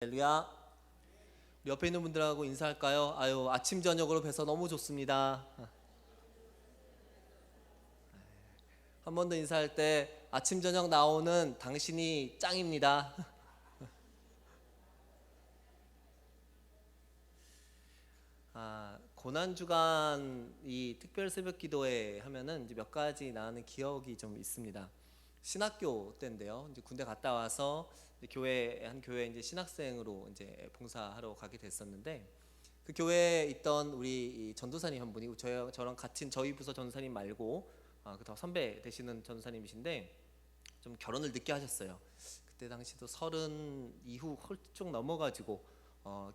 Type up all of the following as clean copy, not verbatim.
할렐루야. 우리 옆에 있는 분들하고 인사할까요? 아유, 아침 저녁으로 뵈서 너무 좋습니다. 한 번 더 인사할 때 아침 저녁 나오는 당신이 짱입니다. 고난 주간 이 특별 새벽 기도회 하면은 이제 몇 가지 나는 기억이 좀 있습니다. 신학교 때인데요. 이제 군대 갔다 와서 한 교회 이제 신학생으로 이제 봉사하러 가게 됐었는데, 그 교회에 있던 우리 이 전도사님 한 분이 저랑 같은 저희 부서 전도사님 말고 그 더 선배 되시는 전도사님이신데 좀 결혼을 늦게 하셨어요. 그때 당시도 30 이후 훌쩍 넘어가지고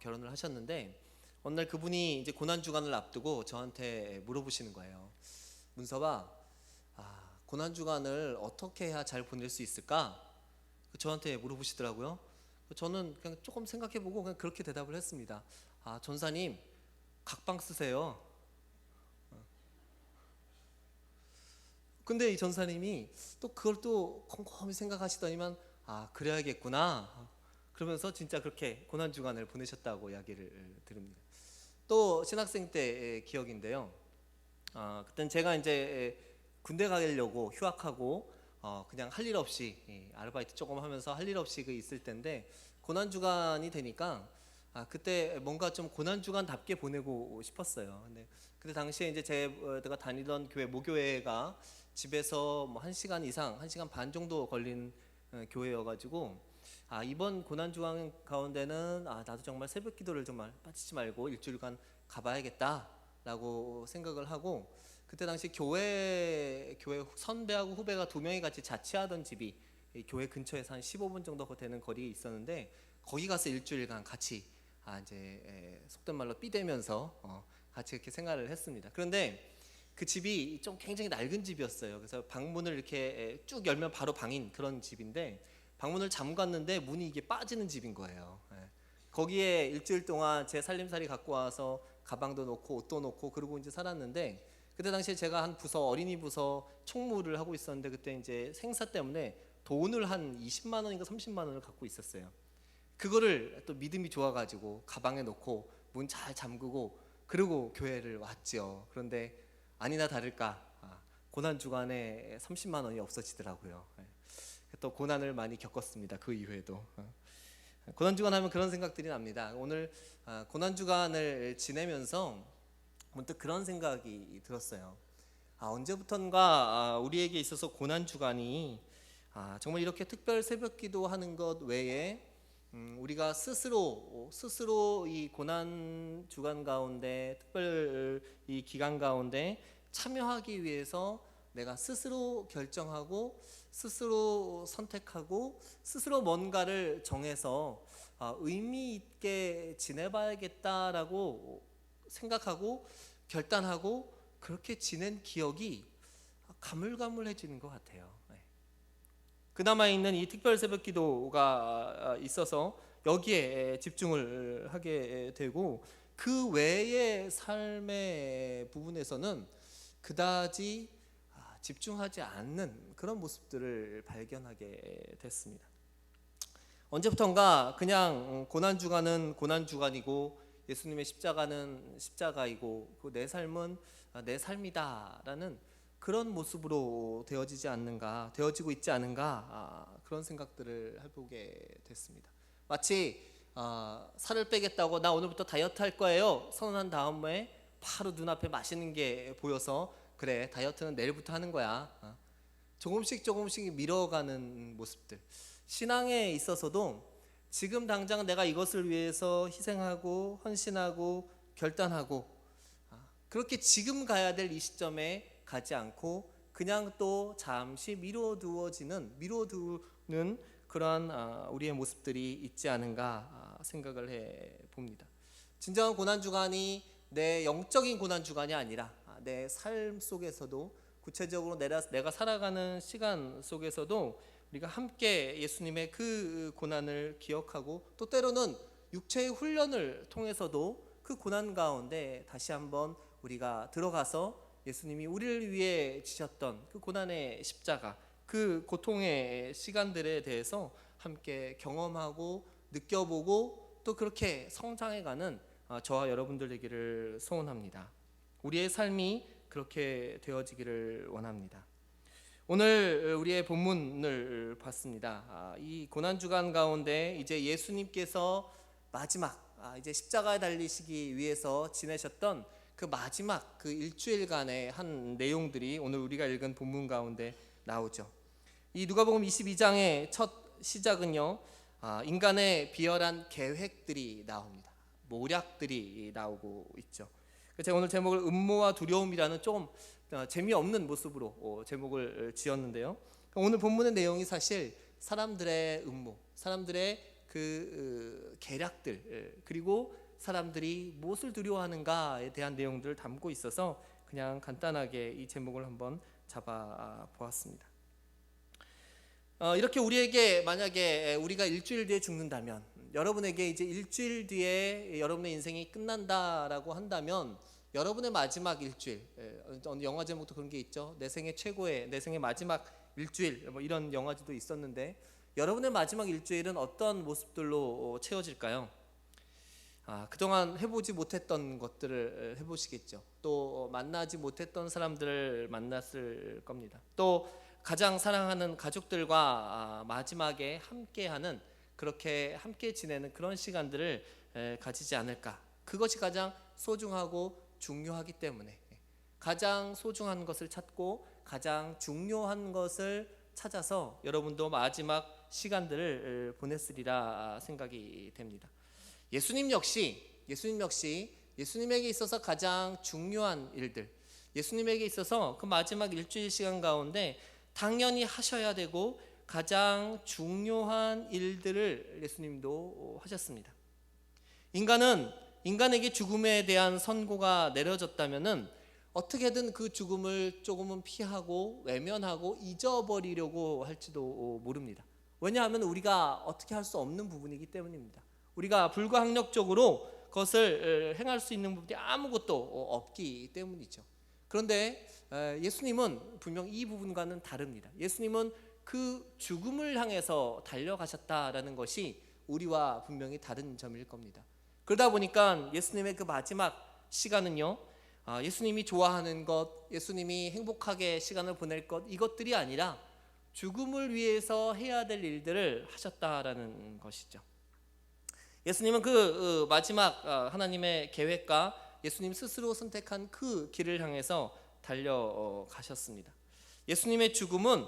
결혼을 하셨는데, 어느 날 그분이 이제 고난 주간을 앞두고 저한테 물어보시는 거예요. 문서봐, 고난 주간을 어떻게 해야 잘 보낼 수 있을까? 저한테 물어보시더라고요. 저는 그냥 조금 생각해보고 그냥 그렇게 대답을 했습니다. 전사님, 각방 쓰세요. 근데 이 전사님이 또 그걸 또 곰곰이 생각하시더니만 그래야겠구나 그러면서 진짜 그렇게 고난 주간을 보내셨다고 이야기를 들읍니다. 또 신학생 때의 기억인데요. 그땐 제가 이제 군대 가려고 휴학하고 그냥 할 일 없이 아르바이트 조금 하면서 할 일 없이 있을 때인데, 고난 주간이 되니까 그때 뭔가 좀 고난 주간답게 보내고 싶었어요. 근데 그때 당시에 이제 제가 다니던 교회 모교회가 집에서 뭐 1시간 이상, 1시간 반 정도 걸린 교회여가지고 이번 고난 주간 가운데는 나도 정말 새벽 기도를 정말 빠지지 말고 일주일간 가봐야겠다라고 생각을 하고, 그때 당시 교회 선배하고 후배가 2명이 같이 자취하던 집이 교회 근처에서 한 15분 정도 되는 거리에 있었는데, 거기 가서 일주일간 같이 이제 속된 말로 삐대면서 같이 이렇게 생활을 했습니다. 그런데 그 집이 좀 굉장히 낡은 집이었어요. 그래서 방문을 이렇게 쭉 열면 바로 방인 그런 집인데, 방문을 잠갔는데 문이 이게 빠지는 집인 거예요. 거기에 일주일 동안 제 살림살이 갖고 와서 가방도 놓고 옷도 놓고 그러고 이제 살았는데, 그때 당시에 제가 한 부서 어린이 부서 총무를 하고 있었는데, 그때 이제 생사 때문에 돈을 한 20만 원인가 30만 원을 갖고 있었어요. 그거를 또 믿음이 좋아가지고 가방에 놓고 문 잘 잠그고 그러고 교회를 왔죠. 그런데 아니나 다를까 고난 주간에 30만 원이 없어지더라고요. 또 고난을 많이 겪었습니다. 그 이후에도 고난 주간 하면 그런 생각들이 납니다. 오늘 고난 주간을 지내면서 문득 그런 생각이 들었어요. 언제부턴가 우리에게 있어서 고난 주간이 정말 이렇게 특별 새벽 기도하는 것 외에 우리가 스스로 이 고난 주간 가운데, 특별 이 기간 가운데 참여하기 위해서 내가 스스로 결정하고 스스로 선택하고 스스로 뭔가를 정해서 의미 있게 지내봐야겠다라고 생각하고 결단하고 그렇게 지낸 기억이 가물가물해지는 것 같아요. 그나마 있는 이 특별 새벽 기도가 있어서 여기에 집중을 하게 되고, 그 외의 삶의 부분에서는 그다지 집중하지 않는 그런 모습들을 발견하게 됐습니다. 언제부턴가 그냥 고난 주간은 고난 주간이고 예수님의 십자가는 십자가이고 내 삶은 내 삶이다라는 그런 모습으로 되어지고 있지 않은가 그런 생각들을 해보게 됐습니다. 마치 살을 빼겠다고 나 오늘부터 다이어트 할 거예요 선언한 다음에 바로 눈앞에 맛있는 게 보여서 그래 다이어트는 내일부터 하는 거야 조금씩 미뤄가는 모습들, 신앙에 있어서도 지금 당장 내가 이것을 위해서 희생하고 헌신하고 결단하고 그렇게 지금 가야 될 이 시점에 가지 않고 그냥 또 잠시 미뤄두는 그러한 우리의 모습들이 있지 않은가 생각을 해봅니다. 진정한 고난주간이 내 영적인 고난주간이 아니라 내 삶 속에서도 구체적으로 내가 살아가는 시간 속에서도 우리가 함께 예수님의 그 고난을 기억하고, 또 때로는 육체의 훈련을 통해서도 그 고난 가운데 다시 한번 우리가 들어가서 예수님이 우리를 위해 지셨던 그 고난의 십자가, 그 고통의 시간들에 대해서 함께 경험하고 느껴보고 또 그렇게 성장해가는 저와 여러분들 되기를 소원합니다. 우리의 삶이 그렇게 되어지기를 원합니다. 오늘 우리의 본문을 봤습니다. 이 고난주간 가운데 이제 예수님께서 마지막 이제 십자가에 달리시기 위해서 지내셨던 그 마지막 그 일주일간의 한 내용들이 오늘 우리가 읽은 본문 가운데 나오죠. 이 누가복음 22장의 첫 시작은요, 인간의 비열한 계획들이 나옵니다. 모략들이 나오고 있죠. 제가 오늘 제목을 음모와 두려움이라는 조금 재미없는 모습으로 제목을 지었는데요. 오늘 본문의 내용이 사실 사람들의 음모, 사람들의 그 계략들, 그리고 사람들이 무엇을 두려워하는가에 대한 내용들을 담고 있어서 그냥 간단하게 이 제목을 한번 잡아 보았습니다. 이렇게 우리에게 만약에 우리가 일주일 뒤에 죽는다면, 여러분에게 이제 일주일 뒤에 여러분의 인생이 끝난다라고 한다면, 여러분의 마지막 일주일, 영화 제목도 그런 게 있죠. 내 생의 마지막 일주일, 뭐 이런 영화도 있었는데, 여러분의 마지막 일주일은 어떤 모습들로 채워질까요? 그동안 해보지 못했던 것들을 해보시겠죠. 또 만나지 못했던 사람들을 만났을 겁니다. 또 가장 사랑하는 가족들과 마지막에 함께하는, 그렇게 함께 지내는 그런 시간들을 가지지 않을까. 그것이 가장 소중하고 중요하기 때문에 가장 소중한 것을 찾고 가장 중요한 것을 찾아서 여러분도 마지막 시간들을 보냈으리라 생각이 됩니다. 예수님 역시 예수님에게 있어서 가장 중요한 일들, 예수님에게 있어서 그 마지막 일주일 시간 가운데 당연히 하셔야 되고 가장 중요한 일들을 예수님도 하셨습니다. 인간에게 죽음에 대한 선고가 내려졌다면은 어떻게든 그 죽음을 조금은 피하고 외면하고 잊어버리려고 할지도 모릅니다. 왜냐하면 우리가 어떻게 할 수 없는 부분이기 때문입니다. 우리가 불가항력적으로 그것을 행할 수 있는 부분이 아무것도 없기 때문이죠. 그런데 예수님은 분명 이 부분과는 다릅니다. 예수님은 그 죽음을 향해서 달려가셨다라는 것이 우리와 분명히 다른 점일 겁니다. 그러다 보니까 예수님의 그 마지막 시간은요, 예수님이 좋아하는 것, 예수님이 행복하게 시간을 보낼 것, 이것들이 아니라 죽음을 위해서 해야 될 일들을 하셨다라는 것이죠. 예수님은 그 마지막 하나님의 계획과 예수님 스스로 선택한 그 길을 향해서 달려가셨습니다. 예수님의 죽음은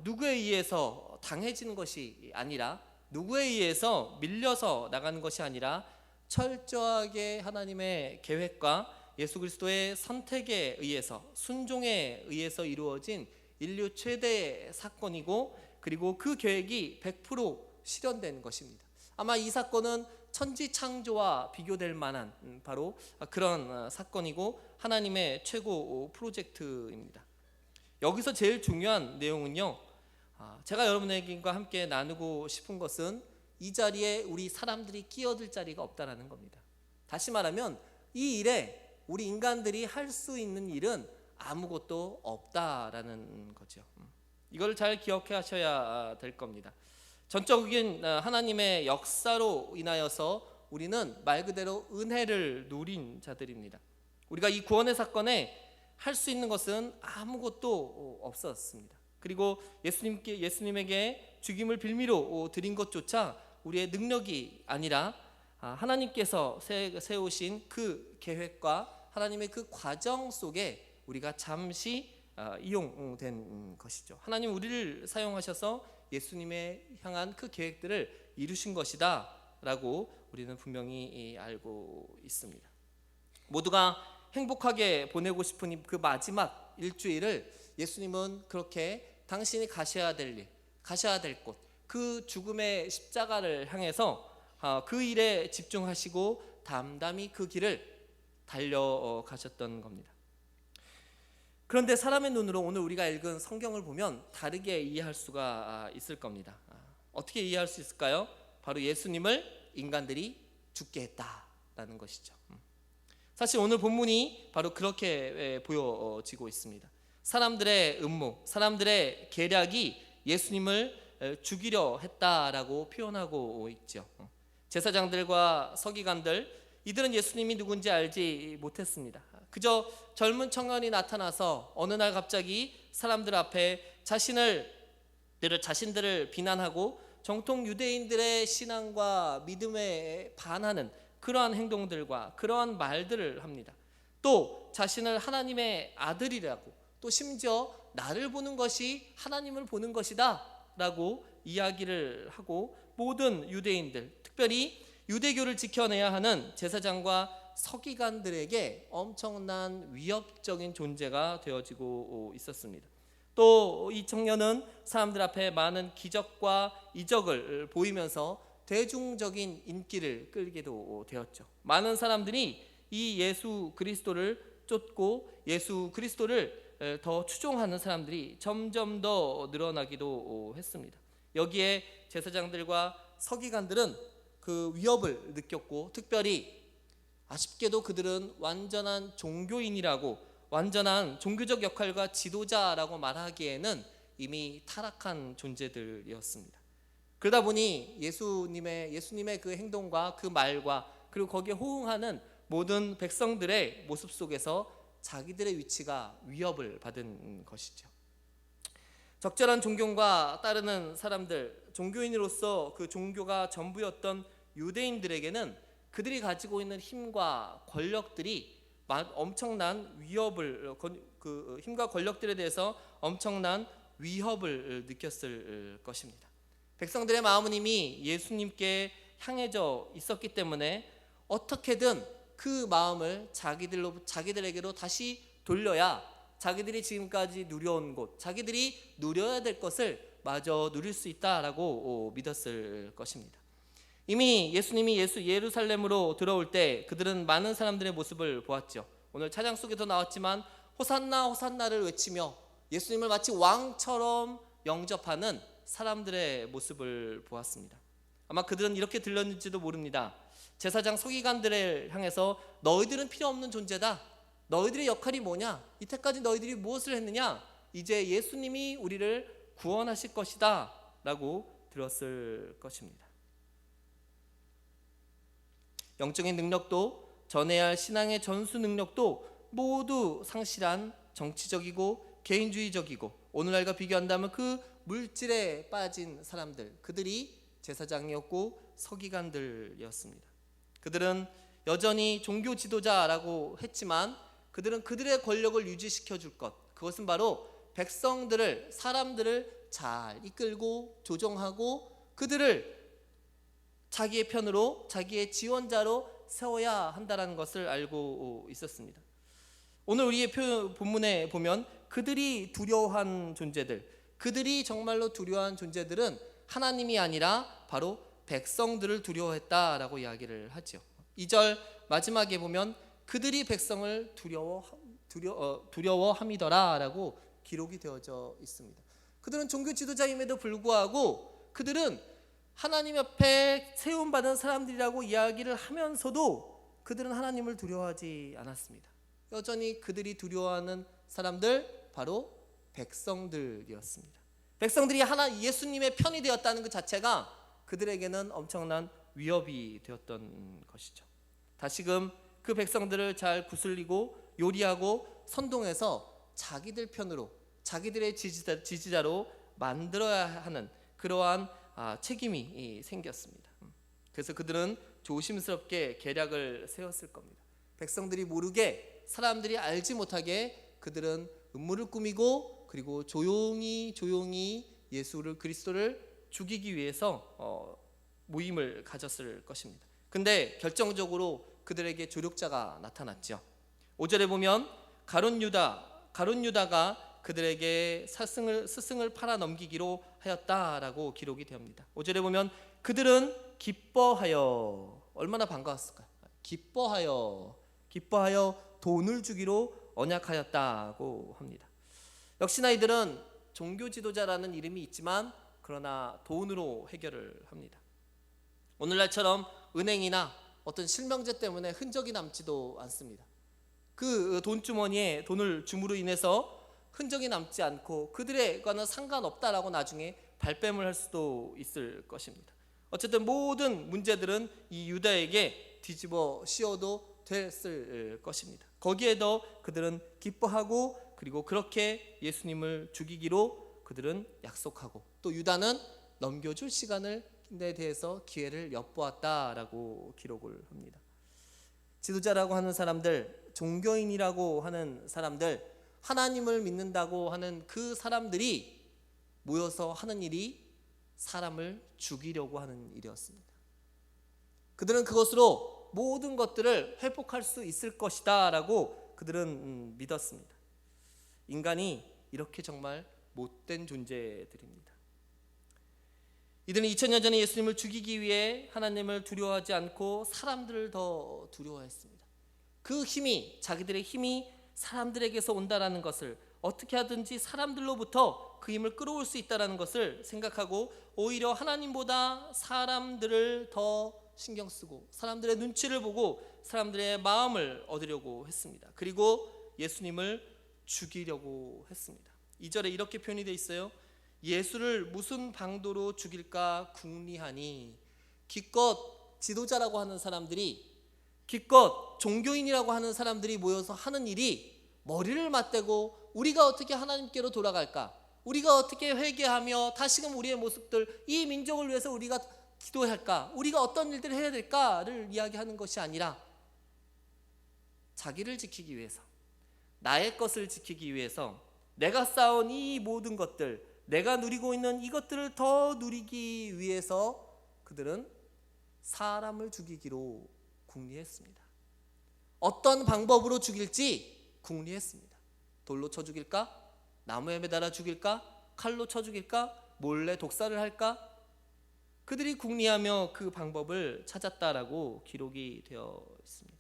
누구에 의해서 당해지는 것이 아니라, 누구에 의해서 밀려서 나가는 것이 아니라 철저하게 하나님의 계획과 예수 그리스도의 선택에 의해서, 순종에 의해서 이루어진 인류 최대의 사건이고, 그리고 그 계획이 100% 실현된 것입니다. 아마 이 사건은 천지창조와 비교될 만한 바로 그런 사건이고 하나님의 최고 프로젝트입니다. 여기서 제일 중요한 내용은요, 제가 여러분에게과 함께 나누고 싶은 것은 이 자리에 우리 사람들이 끼어들 자리가 없다라는 겁니다. 다시 말하면 이 일에 우리 인간들이 할 수 있는 일은 아무것도 없다라는 거죠. 이걸 잘 기억해 하셔야 될 겁니다. 전적인 하나님의 역사로 인하여서 우리는 말 그대로 은혜를 누린 자들입니다. 우리가 이 구원의 사건에 할 수 있는 것은 아무것도 없었습니다. 그리고 예수님에게 죽임을 빌미로 드린 것조차 우리의 능력이 아니라 하나님께서 세우신 그 계획과 하나님의 그 과정 속에 우리가 잠시 이용된 것이죠. 하나님 우리를 사용하셔서 예수님의 향한 그 계획들을 이루신 것이다 라고 우리는 분명히 알고 있습니다. 모두가 행복하게 보내고 싶은 그 마지막 일주일을 예수님은 그렇게 당신이 가셔야 될 일, 가셔야 될 곳, 그 죽음의 십자가를 향해서 그 일에 집중하시고 담담히 그 길을 달려가셨던 겁니다. 그런데 사람의 눈으로 오늘 우리가 읽은 성경을 보면 다르게 이해할 수가 있을 겁니다. 어떻게 이해할 수 있을까요? 바로 예수님을 인간들이 죽게 했다라는 것이죠. 사실 오늘 본문이 바로 그렇게 보여지고 있습니다. 사람들의 음모, 사람들의 계략이 예수님을 죽이려 했다라고 표현하고 있죠. 제사장들과 서기관들, 이들은 예수님이 누군지 알지 못했습니다. 그저 젊은 청년이 나타나서 어느 날 갑자기 사람들 앞에 자신들을 비난하고 정통 유대인들의 신앙과 믿음에 반하는 그러한 행동들과 그러한 말들을 합니다. 또 자신을 하나님의 아들이라고, 또 심지어 나를 보는 것이 하나님을 보는 것이다 라고 이야기를 하고, 모든 유대인들, 특별히 유대교를 지켜내야 하는 제사장과 서기관들에게 엄청난 위협적인 존재가 되어지고 있었습니다. 또 이 청년은 사람들 앞에 많은 기적과 이적을 보이면서 대중적인 인기를 끌게도 되었죠. 많은 사람들이 이 예수 그리스도를 쫓고 예수 그리스도를 더 추종하는 사람들이 점점 더 늘어나기도 했습니다. 여기에 제사장들과 서기관들은 그 위협을 느꼈고, 특별히 아쉽게도 그들은 완전한 종교인이라고, 완전한 종교적 역할과 지도자라고 말하기에는 이미 타락한 존재들이었습니다. 그러다 보니 예수님의 그 행동과 그 말과, 그리고 거기에 호응하는 모든 백성들의 모습 속에서 자기들의 위치가 위협을 받은 것이죠. 적절한 존경과 따르는 사람들, 종교인으로서 그 종교가 전부였던 유대인들에게는 그들이 가지고 있는 힘과 권력들이 엄청난 위협을, 그 힘과 권력들에 대해서 엄청난 위협을 느꼈을 것입니다. 백성들의 마음은 이미 예수님께 향해져 있었기 때문에 어떻게든 그 마음을 자기들에게로 다시 돌려야 자기들이 지금까지 누려온 곳, 자기들이 누려야 될 것을 마저 누릴 수 있다라고 믿었을 것입니다. 이미 예수님이 예루살렘으로 들어올 때 그들은 많은 사람들의 모습을 보았죠. 오늘 찬양 속에도 나왔지만 호산나 호산나를 외치며 예수님을 마치 왕처럼 영접하는 사람들의 모습을 보았습니다. 아마 그들은 이렇게 들렸는지도 모릅니다. 제사장 서기관들을 향해서 너희들은 필요 없는 존재다. 너희들의 역할이 뭐냐? 이때까지 너희들이 무엇을 했느냐? 이제 예수님이 우리를 구원하실 것이다 라고 들었을 것입니다. 영적인 능력도, 전해야 할 신앙의 전수 능력도 모두 상실한 정치적이고 개인주의적이고, 오늘날과 비교한다면 그 물질에 빠진 사람들, 그들이 제사장이었고 서기관들이었습니다. 그들은 여전히 종교 지도자라고 했지만 그들은 그들의 권력을 유지시켜 줄 것, 그것은 바로 사람들을 잘 이끌고 조정하고 그들을 자기의 편으로, 자기의 지원자로 세워야 한다는 것을 알고 있었습니다. 오늘 우리의 본문에 보면 그들이 두려워한 존재들, 그들이 정말로 두려워한 존재들은 하나님이 아니라 바로 백성들을 두려워했다라고 이야기를 하죠. 2절 마지막에 보면 그들이 백성을 두려워함이더라라고 기록이 되어져 있습니다. 그들은 종교 지도자임에도 불구하고 그들은 하나님 옆에 세움받은 사람들이라고 이야기를 하면서도 그들은 하나님을 두려워하지 않았습니다. 여전히 그들이 두려워하는 사람들, 바로 백성들이었습니다. 백성들이 예수님의 편이 되었다는 그 자체가 그들에게는 엄청난 위협이 되었던 것이죠. 다시금 그 백성들을 잘 구슬리고 요리하고 선동해서 자기들 편으로, 자기들의 지지자로 만들어야 하는 그러한 책임이 생겼습니다. 그래서 그들은 조심스럽게 계략을 세웠을 겁니다. 백성들이 모르게, 사람들이 알지 못하게 그들은 음모를 꾸미고, 그리고 조용히 예수를, 그리스도를 죽이기 위해서 모임을 가졌을 것입니다. 근데 결정적으로 그들에게 조력자가 나타났죠. 5절에 보면 가룟 유다가 그들에게 스승을 팔아 넘기기로 하였다라고 기록이 됩니다. 5절에 보면 그들은 기뻐하여, 얼마나 반가웠을까요? 기뻐하여 돈을 주기로 언약하였다고 합니다. 역시나 이들은 종교 지도자라는 이름이 있지만 그러나 돈으로 해결을 합니다. 오늘날처럼 은행이나 어떤 실명제 때문에 흔적이 남지도 않습니다. 그 돈주머니에 돈을 줌으로 인해서 흔적이 남지 않고 그들과는 상관없다라고 나중에 발뺌을 할 수도 있을 것입니다. 어쨌든 모든 문제들은 이 유다에게 뒤집어 씌워도 됐을 것입니다. 거기에 더 그들은 기뻐하고 그리고 그렇게 예수님을 죽이기로 그들은 약속하고 또 유다는 넘겨줄 시간에 대해서 기회를 엿보았다라고 기록을 합니다. 지도자라고 하는 사람들, 종교인이라고 하는 사람들, 하나님을 믿는다고 하는 그 사람들이 모여서 하는 일이 사람을 죽이려고 하는 일이었습니다. 그들은 그것으로 모든 것들을 회복할 수 있을 것이다 라고 그들은 믿었습니다. 인간이 이렇게 정말 못된 존재들입니다. 이들은 2000년 전에 예수님을 죽이기 위해 하나님을 두려워하지 않고 사람들을 더 두려워했습니다. 그 힘이, 자기들의 힘이 사람들에게서 온다라는 것을, 어떻게 하든지 사람들로부터 그 힘을 끌어올 수 있다는 것을 생각하고 오히려 하나님보다 사람들을 더 신경 쓰고 사람들의 눈치를 보고 사람들의 마음을 얻으려고 했습니다. 그리고 예수님을 죽이려고 했습니다. 2절에 이렇게 표현이 되어 있어요. 예수를 무슨 방도로 죽일까 궁리하니. 기껏 지도자라고 하는 사람들이, 기껏 종교인이라고 하는 사람들이 모여서 하는 일이 머리를 맞대고 우리가 어떻게 하나님께로 돌아갈까, 우리가 어떻게 회개하며 다시금 우리의 모습들, 이 민족을 위해서 우리가 기도해야 할까, 우리가 어떤 일들을 해야 될까를 이야기하는 것이 아니라 자기를 지키기 위해서, 나의 것을 지키기 위해서, 내가 쌓은 이 모든 것들, 내가 누리고 있는 이것들을 더 누리기 위해서 그들은 사람을 죽이기로 궁리했습니다. 어떤 방법으로 죽일지 궁리했습니다. 돌로 쳐 죽일까? 나무에 매달아 죽일까? 칼로 쳐 죽일까? 몰래 독살을 할까? 그들이 궁리하며 그 방법을 찾았다라고 기록이 되어 있습니다.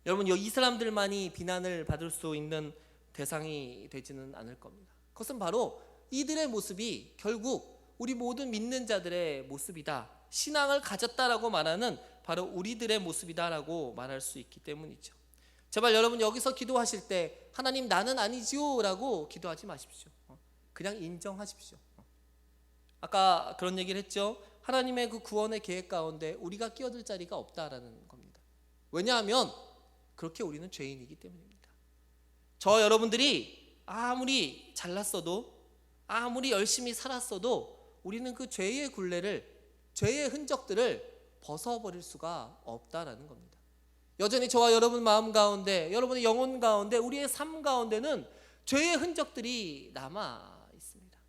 여러분, 이 사람들만이 비난을 받을 수 있는 대상이 되지는 않을 겁니다. 그것은 바로 이들의 모습이 결국 우리 모든 믿는 자들의 모습이다, 신앙을 가졌다라고 말하는 바로 우리들의 모습이다라고 말할 수 있기 때문이죠. 제발 여러분, 여기서 기도하실 때 하나님 나는 아니지요 라고 기도하지 마십시오. 그냥 인정하십시오. 아까 그런 얘기를 했죠. 하나님의 그 구원의 계획 가운데 우리가 끼어들 자리가 없다라는 겁니다. 왜냐하면 그렇게 우리는 죄인이기 때문입니다. 저 여러분들이 아무리 잘났어도, 아무리 열심히 살았어도 우리는 그 죄의 굴레를, 죄의 흔적들을 벗어버릴 수가 없다라는 겁니다. 여전히 저와 여러분 마음 가운데, 여러분의 영혼 가운데, 우리의 삶 가운데는 죄의 흔적들이 남아 있습니다.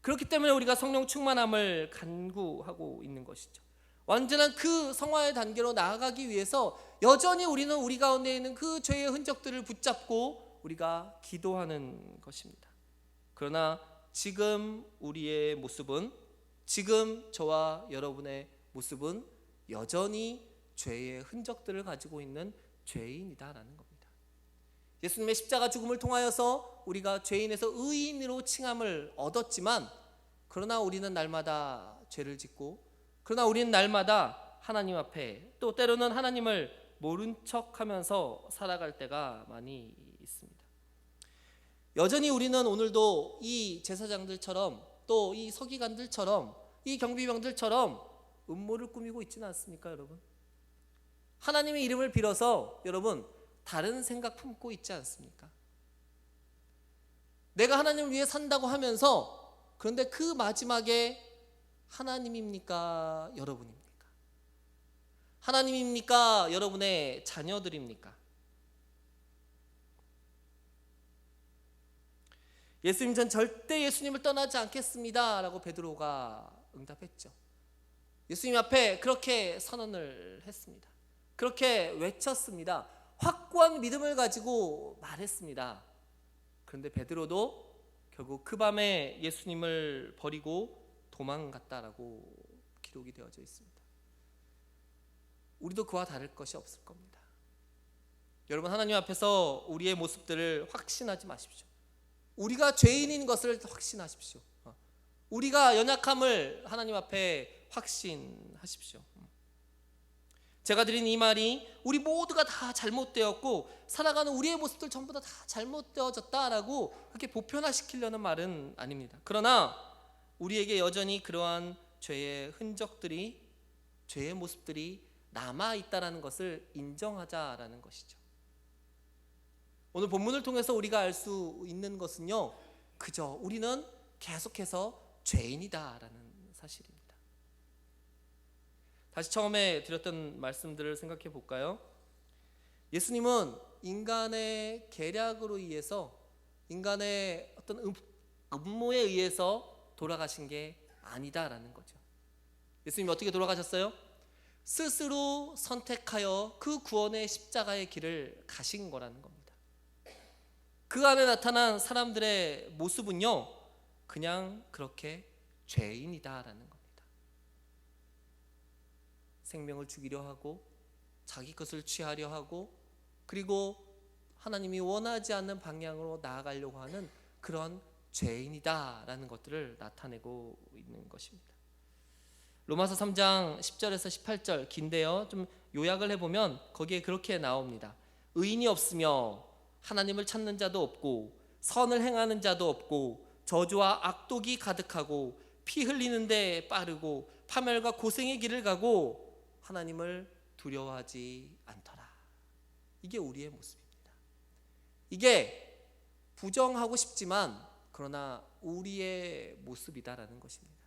그렇기 때문에 우리가 성령 충만함을 간구하고 있는 것이죠. 완전한 그 성화의 단계로 나아가기 위해서 여전히 우리는 우리 가운데 있는 그 죄의 흔적들을 붙잡고 우리가 기도하는 것입니다. 그러나 지금 우리의 모습은, 지금 저와 여러분의 모습은 여전히 죄의 흔적들을 가지고 있는 죄인이다라는 겁니다. 예수님의 십자가 죽음을 통하여서 우리가 죄인에서 의인으로 칭함을 얻었지만, 그러나 우리는 날마다 죄를 짓고, 그러나 우리는 날마다 하나님 앞에, 또 때로는 하나님을 모른 척하면서 살아갈 때가 많이 있습니다. 여전히 우리는 오늘도 이 제사장들처럼, 또 이 서기관들처럼, 이 경비병들처럼 음모를 꾸미고 있지는 않습니까, 여러분? 하나님의 이름을 빌어서 여러분 다른 생각 품고 있지 않습니까? 내가 하나님을 위해 산다고 하면서, 그런데 그 마지막에 하나님입니까? 여러분입니까? 하나님입니까? 여러분의 자녀들입니까? 예수님, 전 절대 예수님을 떠나지 않겠습니다 라고 베드로가 응답했죠. 예수님 앞에 그렇게 선언을 했습니다. 그렇게 외쳤습니다. 확고한 믿음을 가지고 말했습니다. 그런데 베드로도 결국 그 밤에 예수님을 버리고 도망갔다라고 기록이 되어져 있습니다. 우리도 그와 다를 것이 없을 겁니다. 여러분, 하나님 앞에서 우리의 모습들을 확신하지 마십시오. 우리가 죄인인 것을 확신하십시오. 우리가 연약함을 하나님 앞에 확신하십시오. 제가 드린 이 말이 우리 모두가 다 잘못되었고 살아가는 우리의 모습들 전부 다 잘못되어졌다라고 그렇게 보편화시키려는 말은 아닙니다. 그러나 우리에게 여전히 그러한 죄의 흔적들이, 죄의 모습들이 남아 있다라는 것을 인정하자라는 것이죠. 오늘 본문을 통해서 우리가 알 수 있는 것은요, 그저 우리는 계속해서 죄인이다라는 사실입니다. 다시 처음에 드렸던 말씀들을 생각해 볼까요? 예수님은 인간의 계략으로 의해서, 인간의 어떤 음모에 의해서 돌아가신 게 아니다라는 거죠. 예수님이 어떻게 돌아가셨어요? 스스로 선택하여 그 구원의 십자가의 길을 가신 거라는 겁니다. 그 안에 나타난 사람들의 모습은요, 그냥 그렇게 죄인이다라는 겁니다. 생명을 죽이려 하고 자기 것을 취하려 하고, 그리고 하나님이 원하지 않는 방향으로 나아가려고 하는 그런 죄인이다라는 것들을 나타내고 있는 것입니다. 로마서 3장 10절에서 18절 긴데요, 좀 요약을 해보면 거기에 그렇게 나옵니다. 의인이 없으며 하나님을 찾는 자도 없고 선을 행하는 자도 없고 저주와 악독이 가득하고 피 흘리는 데 빠르고 파멸과 고생의 길을 가고 하나님을 두려워하지 않더라. 이게 우리의 모습입니다. 이게 부정하고 싶지만 그러나 우리의 모습이다라는 것입니다.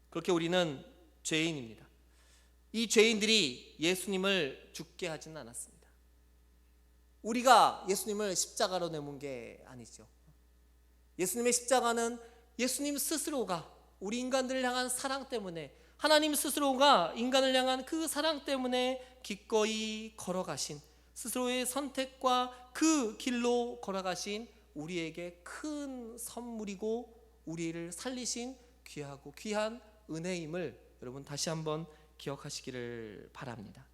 그렇게 우리는 죄인입니다. 이 죄인들이 예수님을 죽게 하지는 않았습니다. 우리가 예수님을 십자가로 내몬 게 아니죠. 예수님의 십자가는 예수님 스스로가 우리 인간들을 향한 사랑 때문에, 하나님 스스로가 인간을 향한 그 사랑 때문에 기꺼이 걸어가신, 스스로의 선택과 그 길로 걸어가신 우리에게 큰 선물이고 우리를 살리신 귀하고 귀한 은혜임을 여러분 다시 한번 기억하시기를 바랍니다.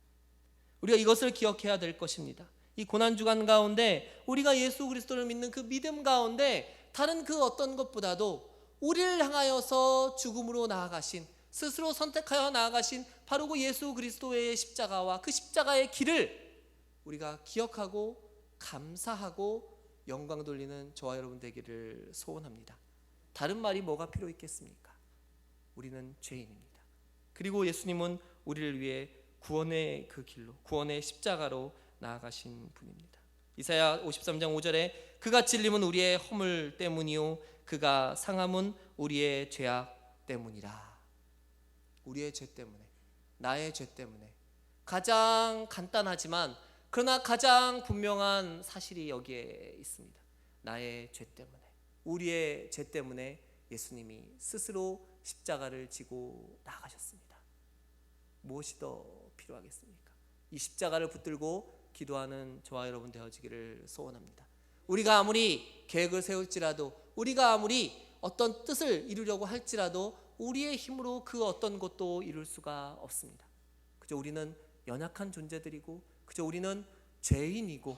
우리가 이것을 기억해야 될 것입니다. 이 고난주간 가운데 우리가 예수 그리스도를 믿는 그 믿음 가운데 다른 그 어떤 것보다도 우리를 향하여서 죽음으로 나아가신, 스스로 선택하여 나아가신 바로 그 예수 그리스도의 십자가와 그 십자가의 길을 우리가 기억하고 감사하고 영광 돌리는 저와 여러분 되기를 소원합니다. 다른 말이 뭐가 필요 있겠습니까? 우리는 죄인입니다. 그리고 예수님은 우리를 위해 구원의 그 길로, 구원의 십자가로 나아가신 분입니다. 이사야 53장 5절에 그가 찔림은 우리의 허물 때문이요 그가 상함은 우리의 죄악 때문이라. 우리의 죄 때문에, 나의 죄 때문에, 가장 간단하지만 그러나 가장 분명한 사실이 여기에 있습니다. 나의 죄 때문에, 우리의 죄 때문에 예수님이 스스로 십자가를 지고 나가셨습니다. 무엇이 더 필요하겠습니까? 이 십자가를 붙들고 기도하는 저와 여러분 되어지기를 소원합니다. 우리가 아무리 계획을 세울지라도, 우리가 아무리 어떤 뜻을 이루려고 할지라도 우리의 힘으로 그 어떤 것도 이룰 수가 없습니다. 그저 우리는 연약한 존재들이고, 그저 우리는 죄인이고,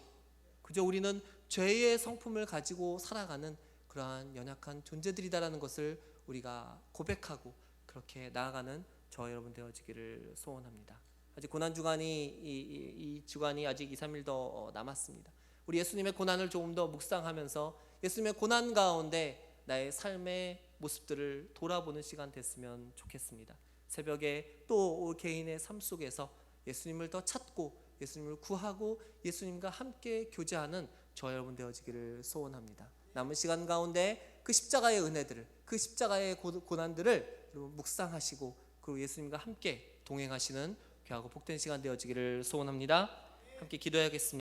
그저 우리는 죄의 성품을 가지고 살아가는 그러한 연약한 존재들이다라는 것을 우리가 고백하고 그렇게 나아가는 저와 여러분 되어지기를 소원합니다. 아직 고난주간이 이 주간이 아직 2, 3일 더 남았습니다. 우리 예수님의 고난을 조금 더 묵상하면서 예수님의 고난 가운데 나의 삶의 모습들을 돌아보는 시간 됐으면 좋겠습니다. 새벽에 또 개인의 삶 속에서 예수님을 더 찾고 예수님을 구하고 예수님과 함께 교제하는 저와 여러분 되어지기를 소원합니다. 남은 시간 가운데 그 십자가의 은혜들을, 그 십자가의 고난들을 여러분 묵상하시고 그리고 예수님과 함께 동행하시는 귀하고 복된 시간 되어지기를 소원합니다. 함께 기도해야겠습니다.